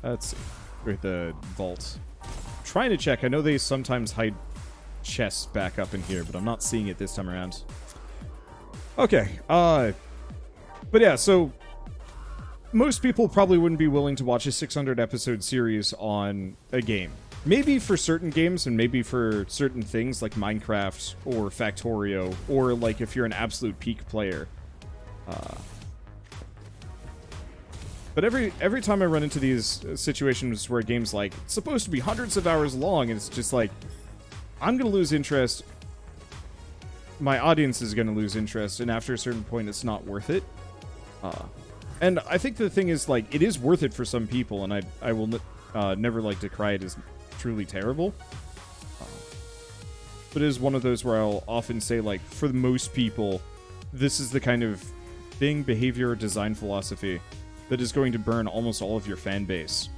Let's see. With the vault. I'm trying to check. I know they sometimes hide chests back up in here, but I'm not seeing it this time around. Okay. But yeah, so most people probably wouldn't be willing to watch a 600 episode series on a game. Maybe for certain games and maybe for certain things like Minecraft or Factorio, or like if you're an absolute peak player. But every time I run into these situations where a game's like it's supposed to be hundreds of hours long, and it's just like I'm gonna lose interest, my audience is gonna lose interest, and after a certain point, it's not worth it. And I think the thing is, like, it is worth it for some people, and I will never like decry it as truly terrible. But it is one of those where I'll often say, like, for most people, this is the kind of thing, behavior, or design philosophy that is going to burn almost all of your fan base,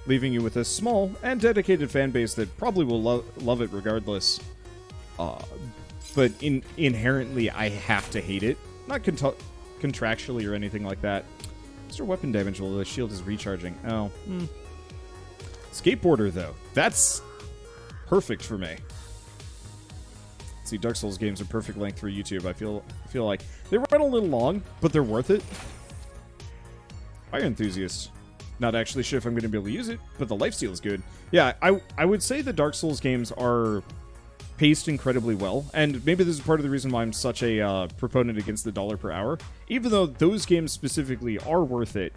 leaving you with a small and dedicated fan base that probably will love it regardless. But inherently, I have to hate it. Not contractually or anything like that. Extra weapon damage while the shield is recharging. Oh. Skateboarder, though. That's perfect for me. See, Dark Souls games are perfect length for YouTube. I feel like they run a little long, but they're worth it. Fire Enthusiast. Not actually sure if I'm going to be able to use it, but the lifesteal is good. Yeah, I would say the Dark Souls games are paced incredibly well, and maybe this is part of the reason why I'm such a proponent against the dollar per hour. Even though those games specifically are worth it,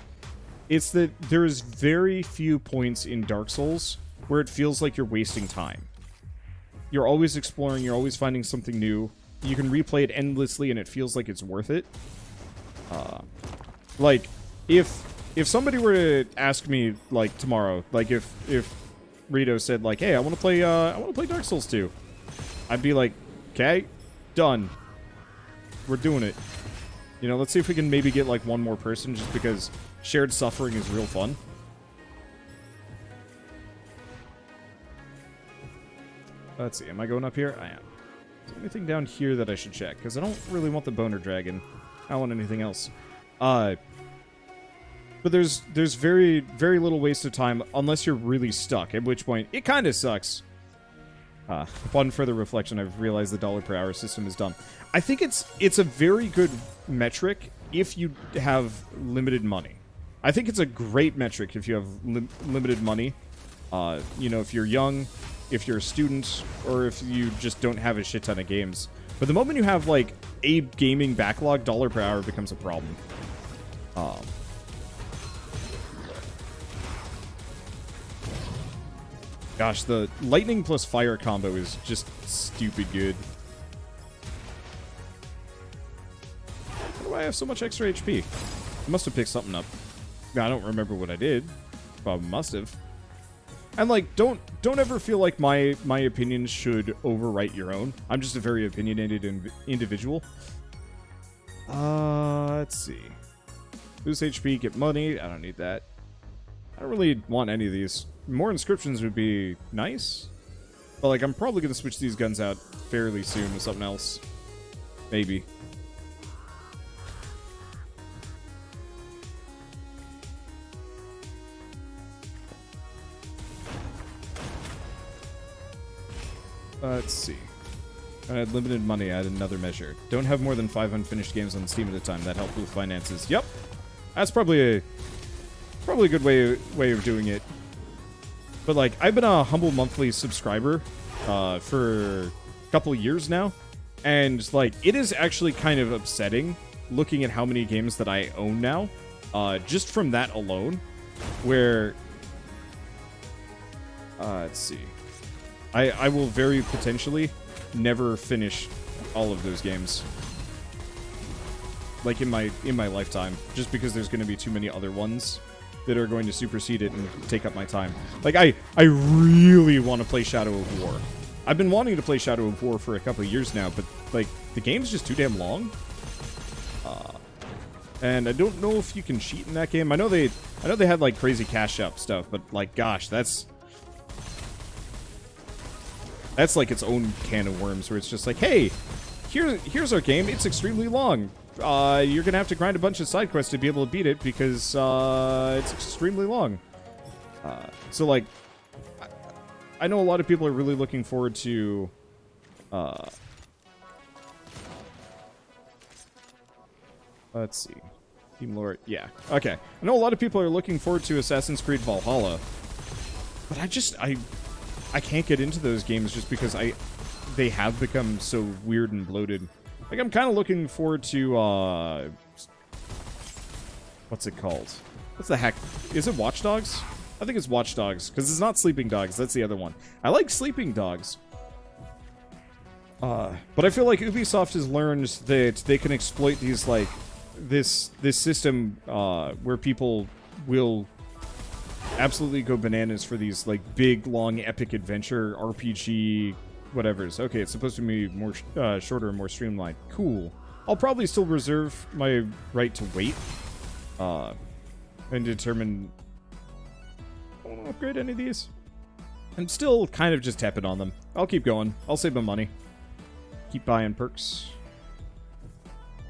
it's that there's very few points in Dark Souls where it feels like you're wasting time. You're always exploring, you're always finding something new. You can replay it endlessly and it feels like it's worth it. Like, if somebody were to ask me, like, tomorrow, like, if Rito said, like, hey, I want to play Dark Souls 2, I'd be like, okay, done. We're doing it. You know, let's see if we can maybe get, like, one more person, just because shared suffering is real fun. Let's see, am I going up here? I am. Is there anything down here that I should check? Because I don't really want the Boner Dragon. I don't want anything else. But there's very, very little waste of time unless you're really stuck, at which point it kind of sucks. Upon further reflection, I've realized the dollar per hour system is dumb. I think it's a very good metric if you have limited money. I think it's a great metric if you have limited money. You know, if you're young, if you're a student, or if you just don't have a shit ton of games. But the moment you have, like, a gaming backlog, dollar per hour becomes a problem. Gosh, the lightning plus fire combo is just stupid good. How do I have so much extra HP? I must have picked something up. I don't remember what I did, but I must have. And, like, don't ever feel like my opinions should overwrite your own. I'm just a very opinionated individual. Let's see. Lose HP, get money. I don't need that. I don't really want any of these. More inscriptions would be nice. But, like, I'm probably going to switch these guns out fairly soon with something else. Maybe. Let's see. I had limited money. I had another measure. Don't have more than 5 unfinished games on Steam at a time. That helped with finances. Yep. That's probably a good way of doing it. But, like, I've been a humble monthly subscriber for a couple of years now. And, like, it is actually kind of upsetting looking at how many games that I own now. Just from that alone. Where... let's see. I will very potentially never finish all of those games. Like, in my lifetime. Just because there's going to be too many other ones that are going to supersede it and take up my time. Like, I really want to play Shadow of War. I've been wanting to play Shadow of War for a couple of years now, but, like, the game's just too damn long. And I don't know if you can cheat in that game. I know they had, like, crazy cash up stuff, but, like, gosh, that's like its own can of worms where it's just like, hey, here's our game. It's extremely long. you're gonna have to grind a bunch of side quests to be able to beat it because it's extremely long. So like, I know a lot of people are really looking forward to. Let's see. Team Lord. Yeah. Okay. I know a lot of people are looking forward to Assassin's Creed Valhalla. But I can't get into those games just because they have become so weird and bloated. Like, I'm kind of looking forward to, what's it called? What's the heck? Is it Watch Dogs? I think it's Watch Dogs, because it's not Sleeping Dogs. That's the other one. I like Sleeping Dogs. But I feel like Ubisoft has learned that they can exploit these, like, this system, where people will absolutely go bananas for these, like, big, long, epic adventure RPG whatevers. Okay, it's supposed to be more shorter and more streamlined. Cool. I'll probably still reserve my right to wait and determine. I don't want to upgrade any of these. I'm still kind of just tapping on them. I'll keep going. I'll save my money. Keep buying perks.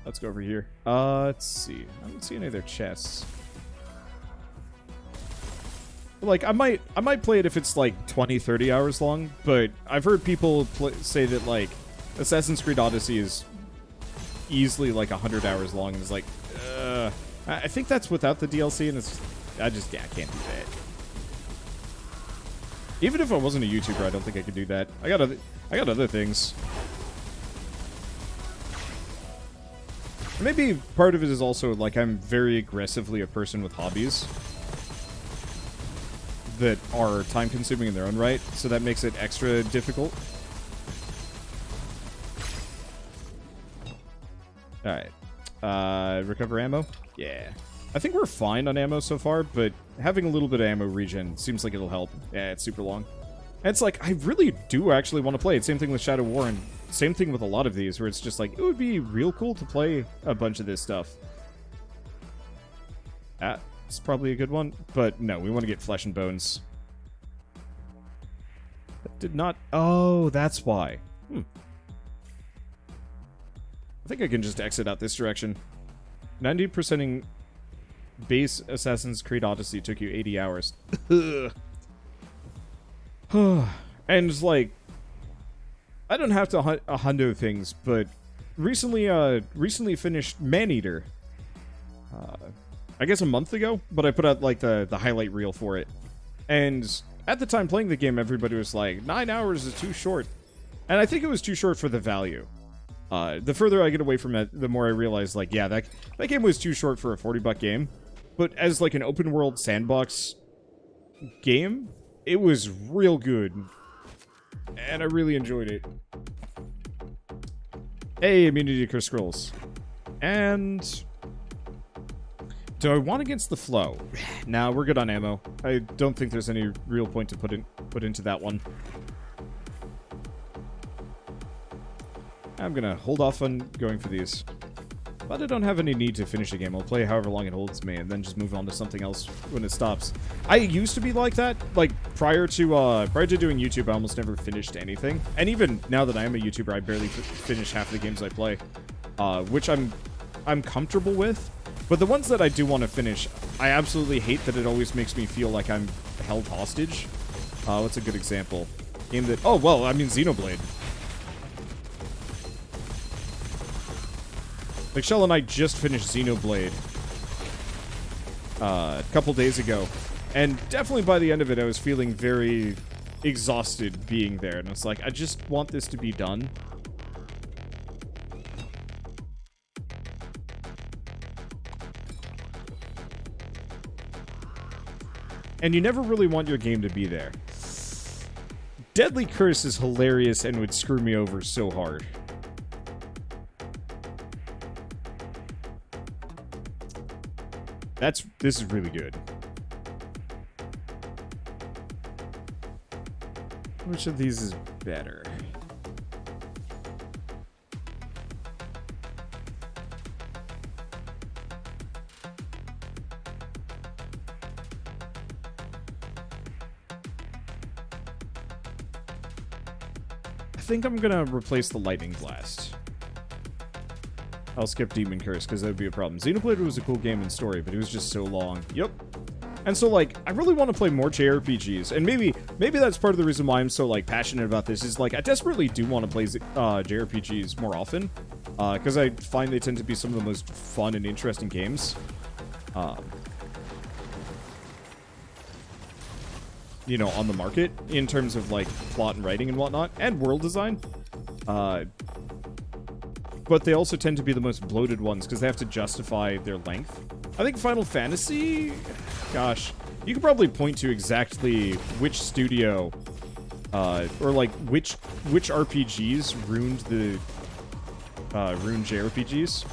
Let's go over here. Let's see. I don't see any of their chests. Like, I might play it if it's, like, 20, 30 hours long, but I've heard people say that, like, Assassin's Creed Odyssey is easily, like, 100 hours long, and it's like, I think that's without the DLC, and I can't do that. Even if I wasn't a YouTuber, I don't think I could do that. I got other things. Maybe part of it is also, like, I'm very aggressively a person with hobbies that are time-consuming in their own right, so that makes it extra difficult. Alright. Recover ammo? Yeah. I think we're fine on ammo so far, but having a little bit of ammo regen seems like it'll help. Yeah, it's super long. And it's like, I really do actually want to play it. Same thing with Shadow War, and same thing with a lot of these, where it's just like, it would be real cool to play a bunch of this stuff. It's probably a good one, but no, we want to get Flesh and Bones. That did not... Oh, that's why. I think I can just exit out this direction. 90%ing base Assassin's Creed Odyssey took you 80 hours. And, like, I don't have to hunt a hundo things, but recently finished Maneater. I guess a month ago, but I put out, like, the highlight reel for it. And at the time playing the game, everybody was like, 9 hours is too short. And I think it was too short for the value. The further I get away from it, the more I realize, like, yeah, that game was too short for a $40 game. But as, like, an open-world sandbox game, it was real good. And I really enjoyed it. Hey, immunity to Curse Scrolls. And... do I want against the flow? Nah, we're good on ammo. I don't think there's any real point to put into that one. I'm gonna hold off on going for these. But I don't have any need to finish the game. I'll play however long it holds me and then just move on to something else when it stops. I used to be like that. Like, prior to doing YouTube, I almost never finished anything. And even now that I am a YouTuber, I barely finish half of the games I play. Which I'm comfortable with. But the ones that I do want to finish, I absolutely hate that it always makes me feel like I'm held hostage. What's a good example? Game that... oh, well, I mean Xenoblade. Like, Shell and I just finished Xenoblade a couple days ago. And definitely by the end of it, I was feeling very exhausted being there. And it's like, I just want this to be done. And you never really want your game to be there. Deadly Curse is hilarious and would screw me over so hard. This is really good. Which of these is better? I think I'm gonna replace the Lightning Blast. I'll skip Demon Curse, because that would be a problem. Xenoblade was a cool game in story, but it was just so long. Yep. And so, like, I really want to play more JRPGs, and maybe that's part of the reason why I'm so, like, passionate about this, is, like, I desperately do want to play JRPGs more often, because I find they tend to be some of the most fun and interesting games. You know, on the market, in terms of, like, plot and writing and whatnot, and world design. But they also tend to be the most bloated ones, because they have to justify their length. I think Final Fantasy... Gosh, you could probably point to exactly which studio, or, like, which RPGs ruined the... ruined JRPGs.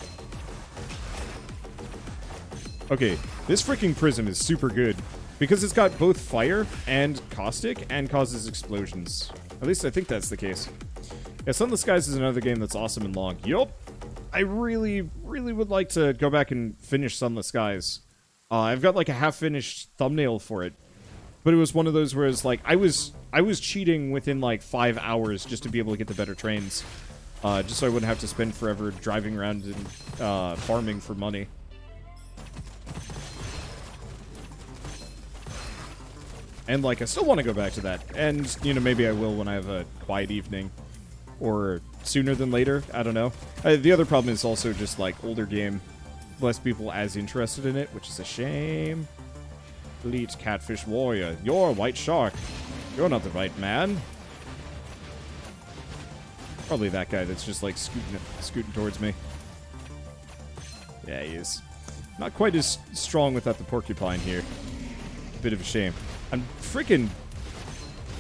Okay, this freaking prism is super good. Because it's got both fire and caustic and causes explosions. At least I think that's the case. Yeah, Sunless Skies is another game that's awesome and long. Yup. I really, really would like to go back and finish Sunless Skies. I've got like a half-finished thumbnail for it. But it was one of those where it's like, I was cheating within like 5 hours just to be able to get the better trains. Just so I wouldn't have to spend forever driving around and farming for money. And, like, I still want to go back to that. And, you know, maybe I will when I have a quiet evening. Or sooner than later. I don't know. The other problem is also just, like, older game. Less people as interested in it, which is a shame. Elite Catfish Warrior. You're a white shark. You're not the right man. Probably that guy that's just, like, scooting towards me. Yeah, he is. Not quite as strong without the porcupine here. Bit of a shame. I'm freaking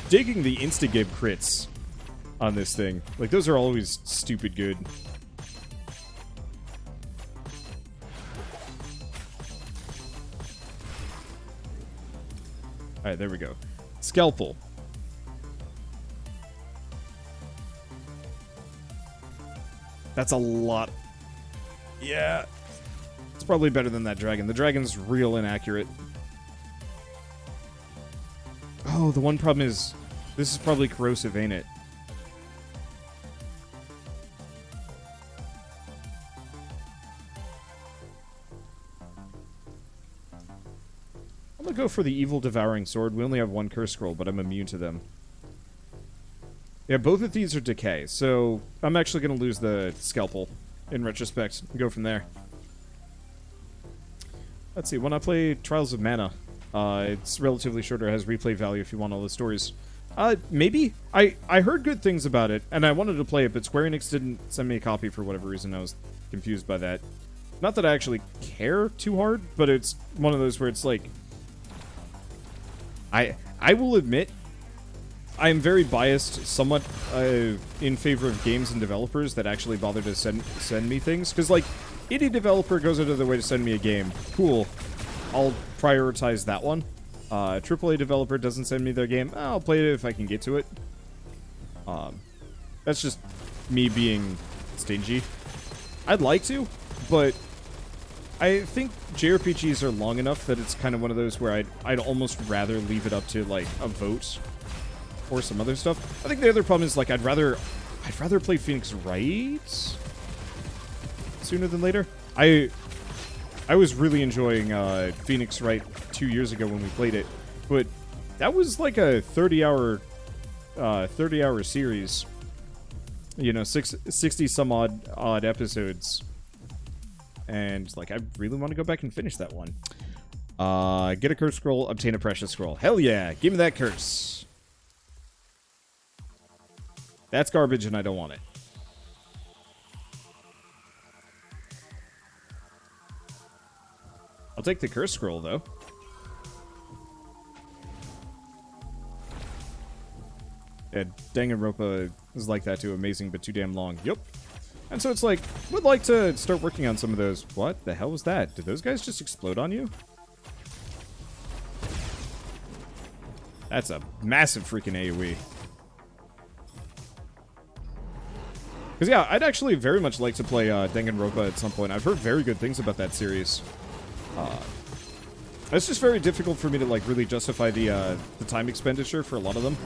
digging the insta-gib crits on this thing. Like, those are always stupid good. Alright, there we go. Scalpel. That's a lot. Yeah. It's probably better than that dragon. The dragon's real inaccurate. Oh, the one problem is, this is probably corrosive, ain't it? I'm gonna go for the Evil Devouring Sword. We only have one curse scroll, but I'm immune to them. Yeah, both of these are decay, so I'm actually gonna lose the scalpel in retrospect and go from there. Let's see, when I play Trials of Mana, it's relatively shorter, has replay value if you want all the stories. Maybe? I heard good things about it, and I wanted to play it, but Square Enix didn't send me a copy for whatever reason. I was confused by that. Not that I actually care too hard, but it's one of those where it's like... I will admit, I am very biased, somewhat, in favor of games and developers that actually bother to send me things. Because, like, indie developer goes out of their way to send me a game. Cool. I'll prioritize that one. AAA developer doesn't send me their game. I'll play it if I can get to it. That's just me being stingy. I'd like to, but I think JRPGs are long enough that it's kind of one of those where I'd almost rather leave it up to, like, a vote or some other stuff. I think the other problem is, like, I'd rather play Phoenix Wright sooner than later. I was really enjoying Phoenix Wright 2 years ago when we played it, but that was like a 30-hour series. You know, 60 some odd episodes. And, like, I really want to go back and finish that one. Get a curse scroll, obtain a precious scroll. Hell yeah, give me that curse. That's garbage and I don't want it. I'll take the curse scroll, though. Yeah, Danganronpa is like that too. Amazing, but too damn long. Yep. And so it's like, would like to start working on some of those. What the hell was that? Did those guys just explode on you? That's a massive freaking AoE. Because, yeah, I'd actually very much like to play Danganronpa at some point. I've heard very good things about that series. It's just very difficult for me to, like, really justify the time expenditure for a lot of them.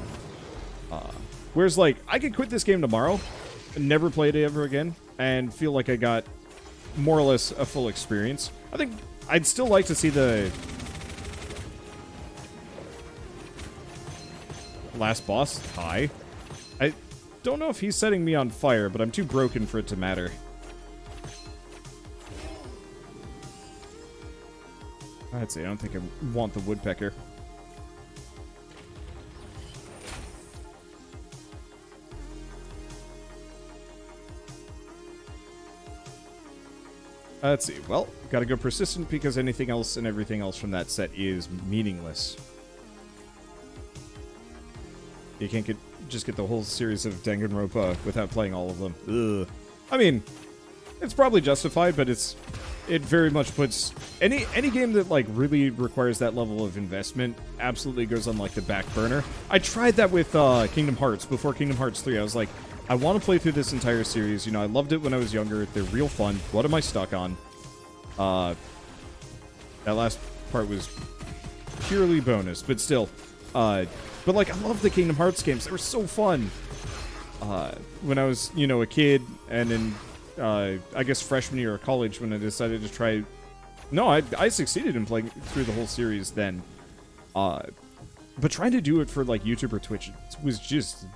Whereas, like, I could quit this game tomorrow and never play it ever again and feel like I got more or less a full experience. I think I'd still like to see the last boss high. I don't know if he's setting me on fire, but I'm too broken for it to matter. I'd say I don't think I want the woodpecker. Let's see. Well, gotta go persistent because anything else and everything else from that set is meaningless. You can't just get the whole series of Danganronpa without playing all of them. Ugh. I mean, it's probably justified, but it very much puts any game that like really requires that level of investment absolutely goes on like the back burner. I tried that with Kingdom Hearts before Kingdom Hearts 3. I was like, I want to play through this entire series. You know, I loved it when I was younger. They're real fun. What am I stuck on? That last part was purely bonus, but still. But like, I love the Kingdom Hearts games. They were so fun. When I was, you know, a kid, and then I guess freshman year of college when I decided to try. No, I succeeded in playing through the whole series then. But trying to do it for like YouTube or Twitch was just.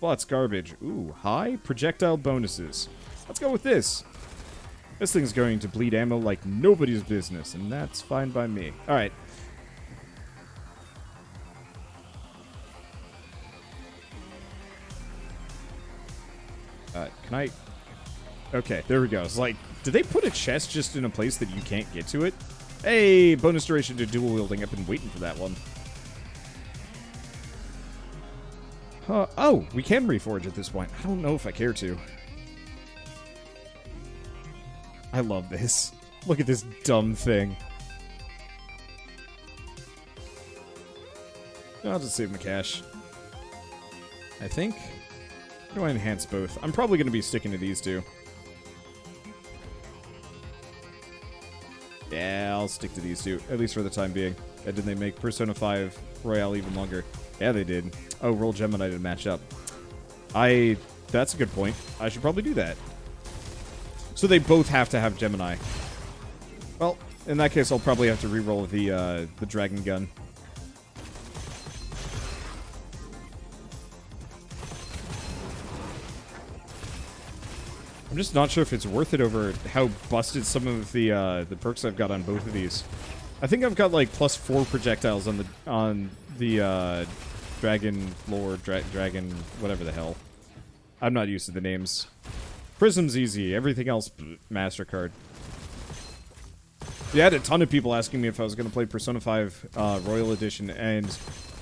Well, it's garbage. Ooh, high projectile bonuses. Let's go with this. This thing's going to bleed ammo like nobody's business, and that's fine by me. All right. Can I... Okay, there we go. It's like, did they put a chest just in a place that you can't get to it? Hey, bonus duration to dual wielding. I've been waiting for that one. Oh, we can reforge at this point. I don't know if I care to. I love this. Look at this dumb thing. I'll just save my cash. I think. How do I enhance both? I'm probably going to be sticking to these two. Yeah, I'll stick to these two, at least for the time being. Did they make Persona 5 Royale even longer? Yeah, they did. Oh, roll Gemini to match up. That's a good point. I should probably do that. So they both have to have Gemini. Well, in that case, I'll probably have to re-roll the Dragon Gun. I'm just not sure if it's worth it over how busted some of the perks I've got on both of these. I think I've got like +4 projectiles on the Dragon Lord, Dragon, whatever the hell. I'm not used to the names. Prism's easy. Everything else, MasterCard. Yeah, I had a ton of people asking me if I was going to play Persona 5 Royal Edition, and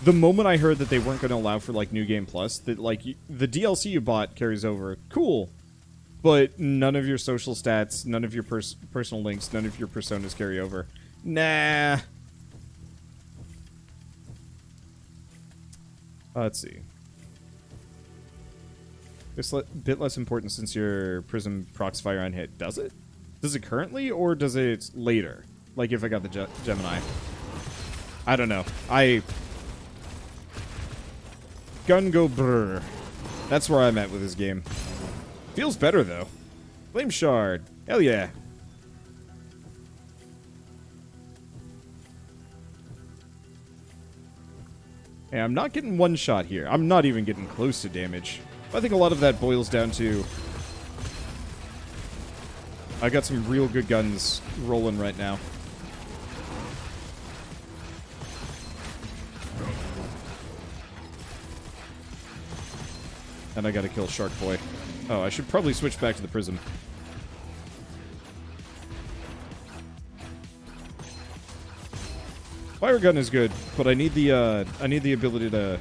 the moment I heard that they weren't going to allow for like New Game Plus, that like the DLC you bought carries over, cool, but none of your social stats, none of your personal links, none of your personas carry over. Nah. Let's see. It's a bit less important since your Prism procs fire on hit. Does it? Does it currently, or does it later? Like if I got the Gemini. I don't know. Gun go brr. That's where I'm at with this game. Feels better, though. Flame Shard. Hell yeah. Hey, I'm not getting one shot here. I'm not even getting close to damage. I think a lot of that boils down to... I got some real good guns rolling right now. And I gotta kill Shark Boy. Oh, I should probably switch back to the Prism. Fire gun is good, but I need the ability to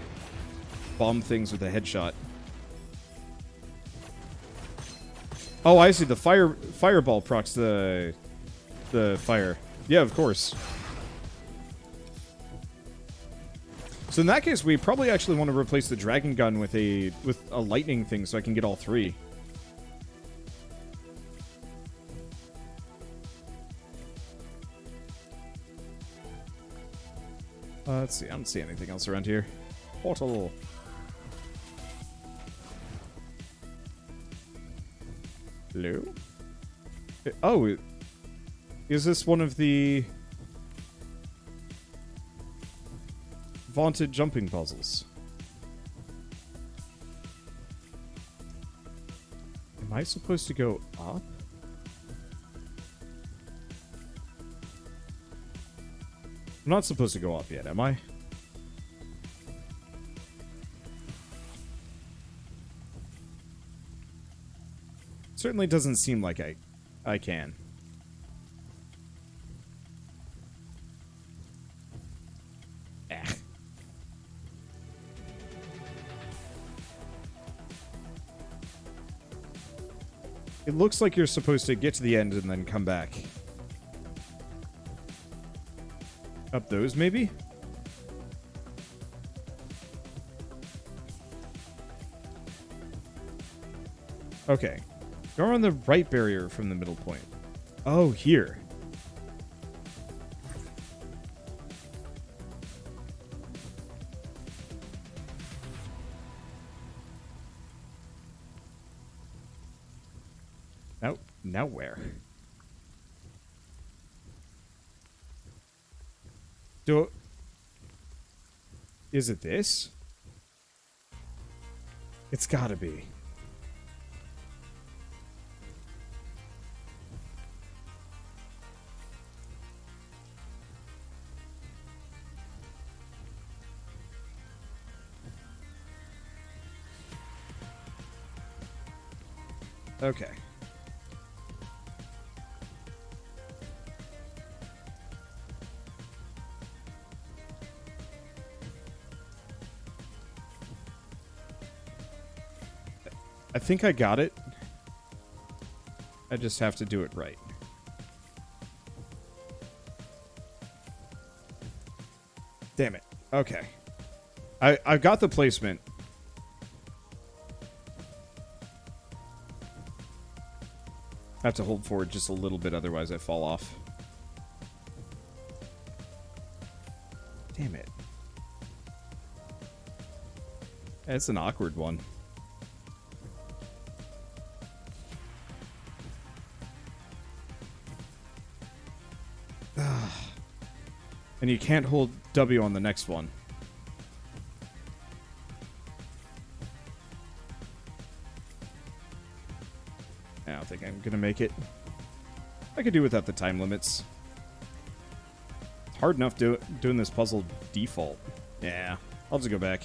bomb things with a headshot. Oh, I see. The fireball procs the fire. Yeah, of course. So in that case, we probably actually want to replace the dragon gun with a lightning thing, so I can get all three. Let's see. I don't see anything else around here. Portal. Hello? Oh, is this one of the vaunted jumping puzzles? Am I supposed to go up? I'm not supposed to go up yet, am I? Certainly doesn't seem like I can. It looks like you're supposed to get to the end and then come back. Up those, maybe? Okay. Go on the right barrier from the middle point. Oh, here. Now where? Is it this? It's gotta be. Okay. I think I got it. I just have to do it right. Damn it. Okay. I've got the placement. I have to hold forward just a little bit, otherwise I fall off. Damn it. It's an awkward one. And you can't hold W on the next one. I don't think I'm gonna make it. I could do without the time limits. It's hard enough doing this puzzle default. Yeah, I'll just go back.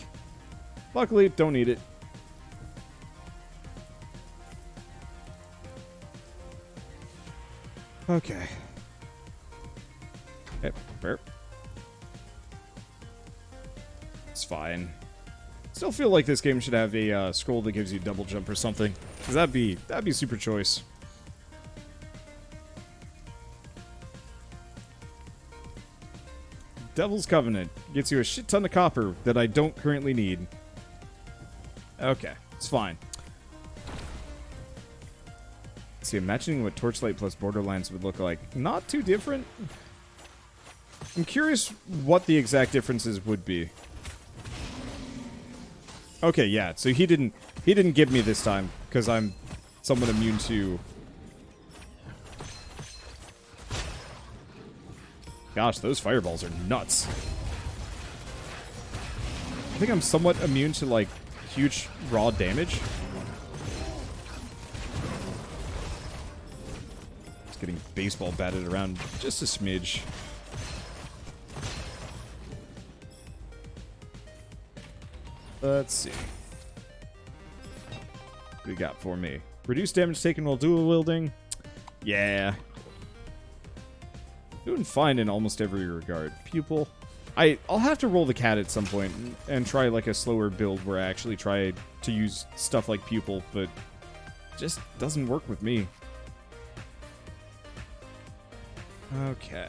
Luckily, don't need it. Okay. Yep, burp. It's fine. Still feel like this game should have a scroll that gives you double jump or something, because that'd be super choice. Devil's Covenant gets you a shit ton of copper that I don't currently need. Okay, it's fine. See, imagining what Torchlight plus Borderlands would look like. Not too different. I'm curious what the exact differences would be. Okay, yeah, so he didn't give me this time, because I'm somewhat immune to... Gosh, those fireballs are nuts. I think I'm somewhat immune to, like, huge raw damage. Just getting baseball batted around just a smidge. Let's see. What do you got for me? Reduce damage taken while dual wielding? Yeah. Doing fine in almost every regard. Pupil. I'll have to roll the cat at some point and try like a slower build where I actually try to use stuff like Pupil, but it just doesn't work with me. Okay.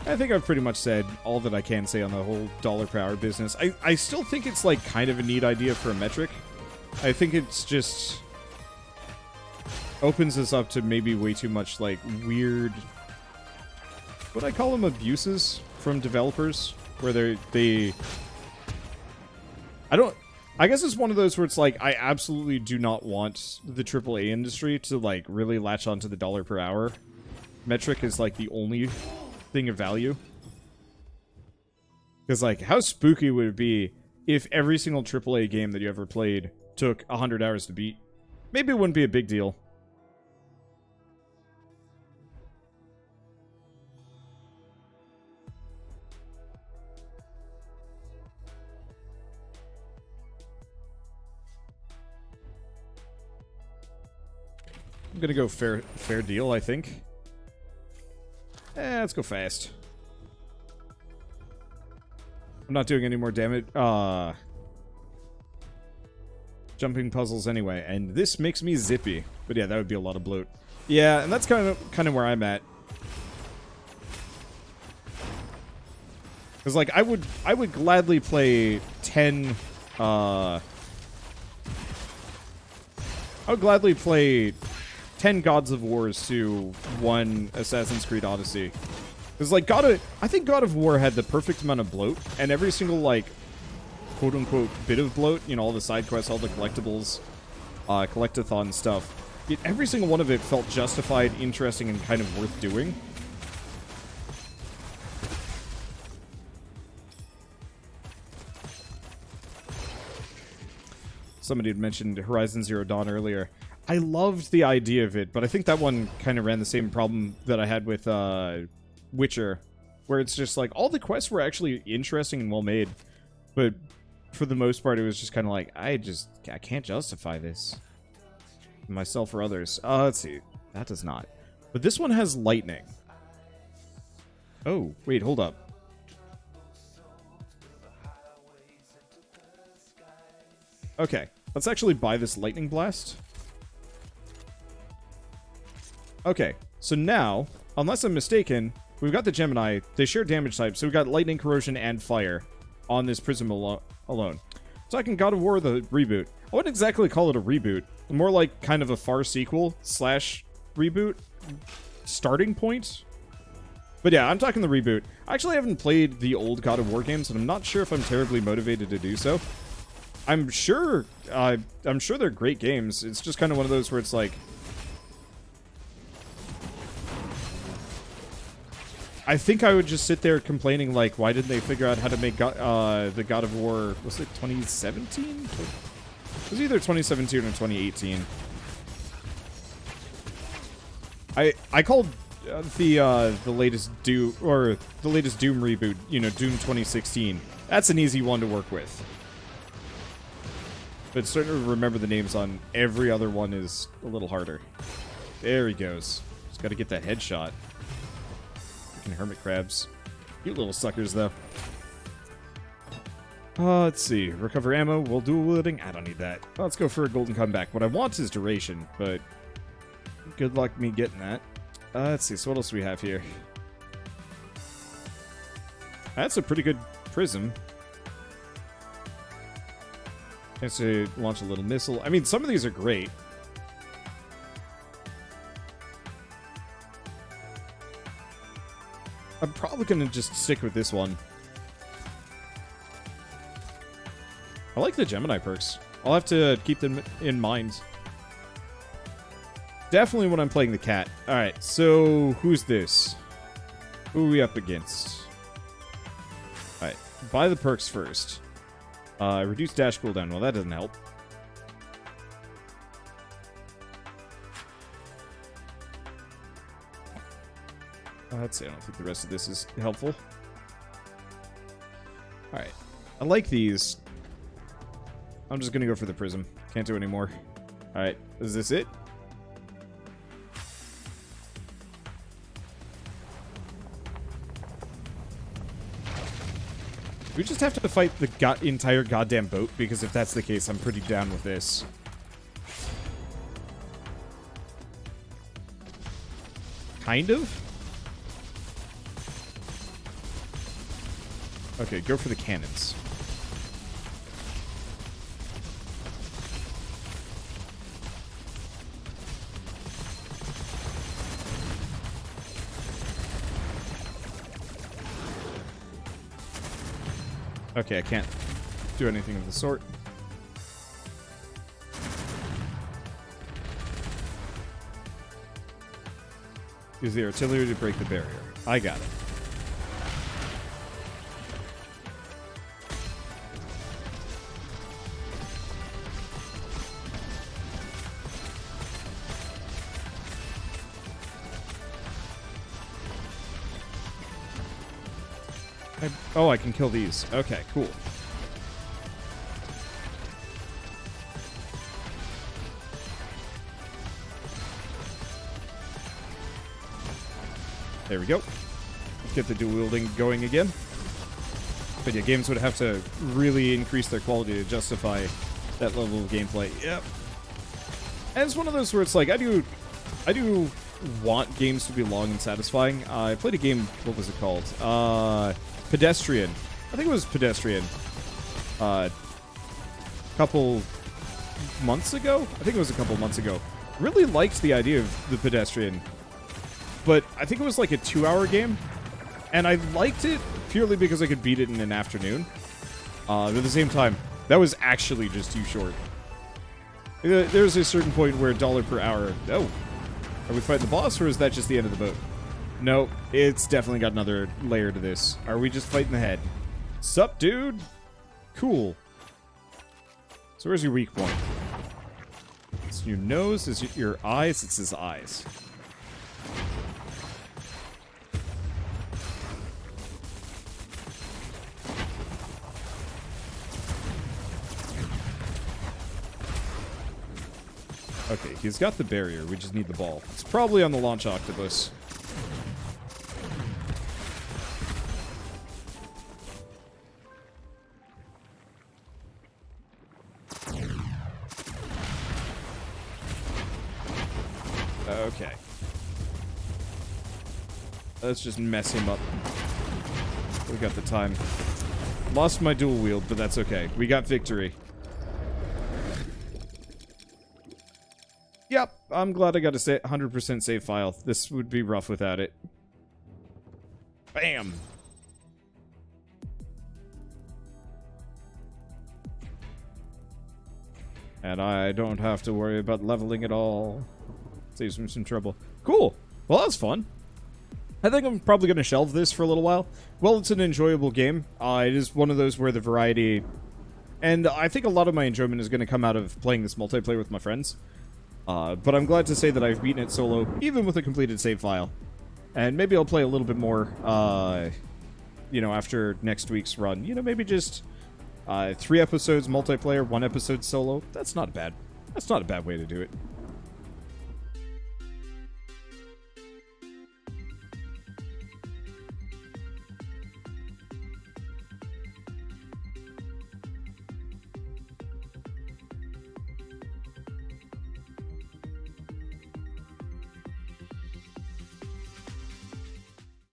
I think I've pretty much said all that I can say on the whole dollar per hour business. I still think it's like kind of a neat idea for a metric. I think it's just opens us up to maybe way too much like weird, what I call them, abuses from developers, where they I don't I guess it's one of those where it's like, I absolutely do not want the AAA industry to, like, really latch onto the dollar per hour metric is, like, the only thing of value. Because, like, how spooky would it be if every single AAA game that you ever played took 100 hours to beat? Maybe it wouldn't be a big deal. I'm gonna go fair deal, I think. Let's go fast. I'm not doing any more damage. Jumping puzzles anyway, and this makes me zippy. But yeah, that would be a lot of bloat. Yeah, and that's kind of where I'm at. Because like I would gladly play 10. I would gladly play 10 Gods of Wars to 1 Assassin's Creed Odyssey. Because, like, I think God of War had the perfect amount of bloat, and every single, like, quote-unquote bit of bloat, you know, all the side quests, all the collectibles, collectathon stuff, every single one of it felt justified, interesting, and kind of worth doing. Somebody had mentioned Horizon Zero Dawn earlier. I loved the idea of it, but I think that one kind of ran the same problem that I had with Witcher, where it's just like all the quests were actually interesting and well made, but for the most part it was just kind of like I can't justify this myself or others. Let's see, that does not. But this one has lightning. Oh wait, hold up. Okay, let's actually buy this lightning blast. Okay, so now, unless I'm mistaken, we've got the Gemini. They share damage types, so we've got lightning, corrosion, and fire on this prism alone. So I can God of War the reboot. I wouldn't exactly call it a reboot. More like kind of a far sequel / reboot starting point. But yeah, I'm talking the reboot. I actually haven't played the old God of War games, and I'm not sure if I'm terribly motivated to do so. I'm sure they're great games. It's just kind of one of those where it's like, I think I would just sit there complaining, like, why didn't they figure out how to make the God of War, was it 2017? It was either 2017 or 2018. I called the latest Doom reboot, you know, Doom 2016. That's an easy one to work with. But starting to remember the names on every other one is a little harder. There he goes. Just got to get that headshot. Hermit crabs. Cute little suckers, though. Let's see. Recover ammo. We'll do wielding. I don't need that. Let's go for a golden comeback. What I want is duration, but good luck me getting that. Let's see. So what else do we have here? That's a pretty good prism. Chance to launch a little missile. I mean, some of these are great. I'm probably going to just stick with this one. I like the Gemini perks. I'll have to keep them in mind. Definitely when I'm playing the cat. Alright, so who's this? Who are we up against? Alright, buy the perks first. Reduce dash cooldown. Well, that doesn't help. Let's see, I don't think the rest of this is helpful. Alright. I like these. I'm just gonna go for the prism. Can't do any more. Alright, is this it? We just have to fight the entire goddamn boat, because if that's the case, I'm pretty down with this. Kind of? Okay, go for the cannons. Okay, I can't do anything of the sort. Use the artillery to break the barrier. I got it. Oh, I can kill these. Okay, cool. There we go. Get the dual wielding going again. But yeah, games would have to really increase their quality to justify that level of gameplay. Yep. And it's one of those where it's like, I do want games to be long and satisfying. I played a game, what was it called? Pedestrian. I think it was Pedestrian. Couple months ago? I think it was a couple months ago. Really liked the idea of the Pedestrian. But I think it was like a 2-hour game. And I liked it purely because I could beat it in an afternoon. But at the same time, that was actually just too short. There's a certain point where $1 per hour... Oh. Are we fighting the boss, or is that just the end of the boat? No, it's definitely got another layer to this. Are we just fighting the head? Sup, dude? Cool. So where's your weak point? It's your nose, is it your eyes? It's his eyes. Okay, he's got the barrier. We just need the ball. It's probably on the launch octopus. Okay. Let's just mess him up. We got the time. Lost my dual wield, but that's okay. We got victory. Yep, I'm glad I got a 100% save file. This would be rough without it. Bam! And I don't have to worry about leveling at all. Saves me some trouble. Cool! Well, that was fun. I think I'm probably going to shelve this for a little while. Well, it's an enjoyable game. It is one of those where the variety... And I think a lot of my enjoyment is going to come out of playing this multiplayer with my friends. But I'm glad to say that I've beaten it solo, even with a completed save file. And maybe I'll play a little bit more, you know, after next week's run. You know, maybe just 3 episodes multiplayer, 1 episode solo. That's not bad. That's not a bad way to do it.